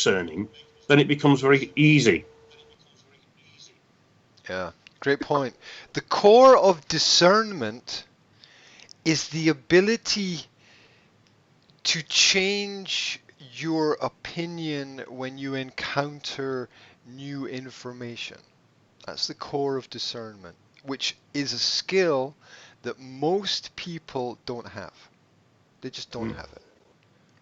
discerning, then it becomes very easy. Yeah, great point. The core of discernment is the ability to change your opinion when you encounter new information. That's the core of discernment, which is a skill that most people don't have. They just don't have it,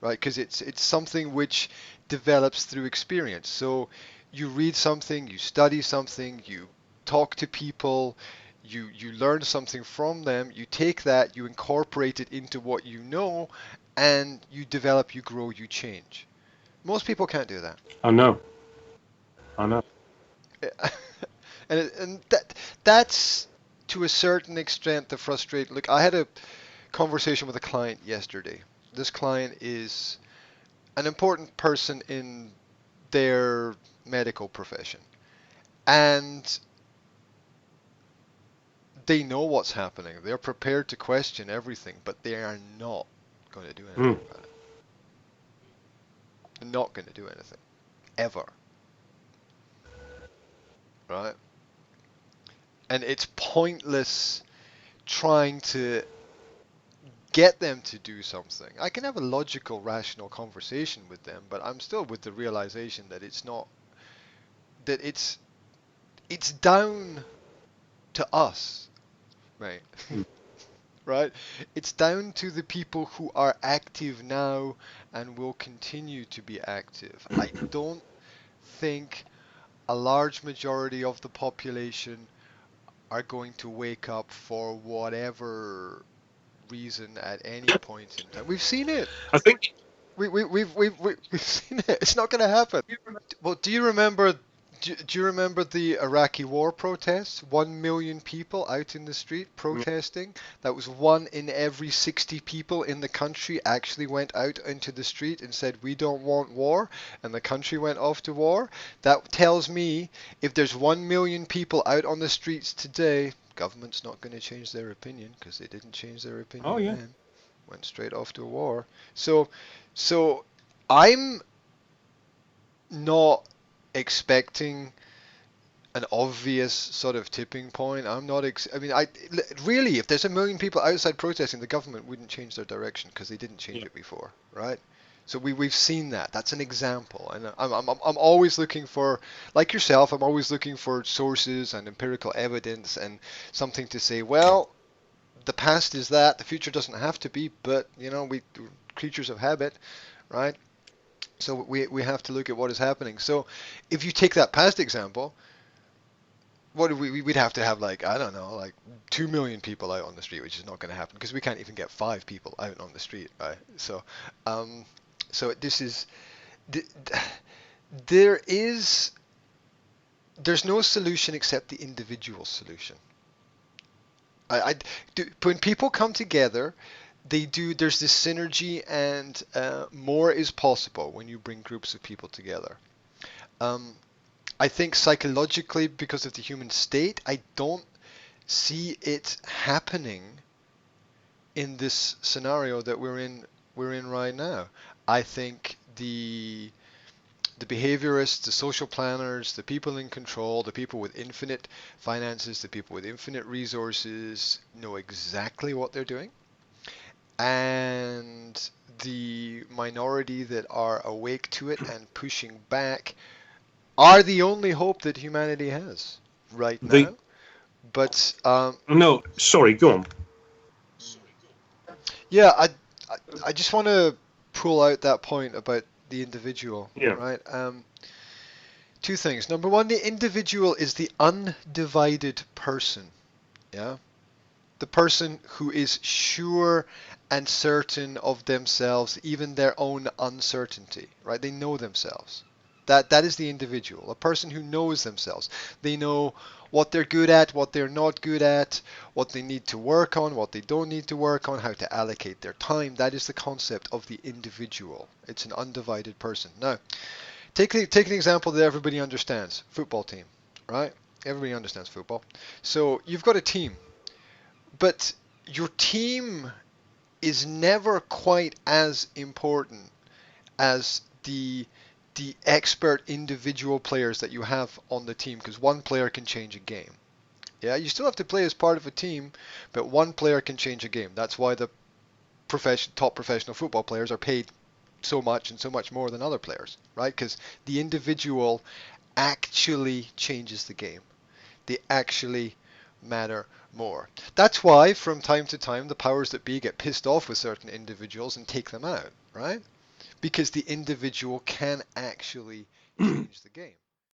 right? Because it's something which develops through experience. So you read something, you study something, you talk to people, you learn something from them, you take that, you incorporate it into what you know, and you develop, you grow, you change. Most people can't do that. I know. And that's to a certain extent the frustrate. Look, I had a conversation with a client yesterday. This client is an important person in their medical profession, and they know what's happening. They're prepared to question everything, but they are not going to do anything about it. They're not going to do anything ever, right? And it's pointless trying to get them to do something. I can have a logical, rational conversation with them, but I'm still with the realization that it's not, that it's down to us, right? Right? It's down to the people who are active now and will continue to be active. I don't think a large majority of the population are going to wake up for whatever reason at any point in time. We've seen it. I think. We've seen it. It's not going to happen. Well, do you remember? Do you remember the Iraqi war protests? 1 million people out in the street protesting. That was 1 in every 60 people in the country actually went out into the street and said, we don't want war, and the country went off to war. That tells me if there's 1 million people out on the streets today, government's not going to change their opinion, because they didn't change their opinion then. Went straight off to war. So I'm not expecting an obvious sort of tipping point. I'm not. Really, if there's 1 million people outside protesting, the government wouldn't change their direction because they didn't change it before, right? So we've seen that. That's an example, and I'm always looking for, like yourself, I'm always looking for sources and empirical evidence and something to say. Well, the past is that. The future doesn't have to be, but we creatures of habit, right? So we have to look at what is happening. So if you take that past example, we'd have to have, like, I don't know, like 2 million people out on the street, which is not going to happen because we can't even get 5 people out on the street, right? So this is there's no solution except the individual solution. When people come together, there's this synergy, and more is possible when you bring groups of people together. I think psychologically, because of the human state, I don't see it happening in this scenario that we're in right now. I think the behaviorists, the social planners, the people in control, the people with infinite finances, the people with infinite resources know exactly what they're doing. And the minority that are awake to it and pushing back are the only hope that humanity has right now. But no, sorry, go on. Yeah, I just want to pull out that point about the individual, right? 2 things. Number 1, the individual is the undivided person, yeah? The person who is sure and certain of themselves, even their own uncertainty, right? They know themselves. That is the individual, a person who knows themselves. They know what they're good at, what they're not good at, what they need to work on, what they don't need to work on, how to allocate their time. That is the concept of the individual. It's an undivided person. Now, take an example that everybody understands. Football team, right? Everybody understands football. So you've got a team, but your team is never quite as important as the the expert individual players that you have on the team, because one player can change a game. Yeah, you still have to play as part of a team, but one player can change a game. That's why the top professional football players are paid so much and so much more than other players, right? Because the individual actually changes the game. They actually matter more. That's why from time to time the powers that be get pissed off with certain individuals and take them out, right? Because the individual can actually change the game.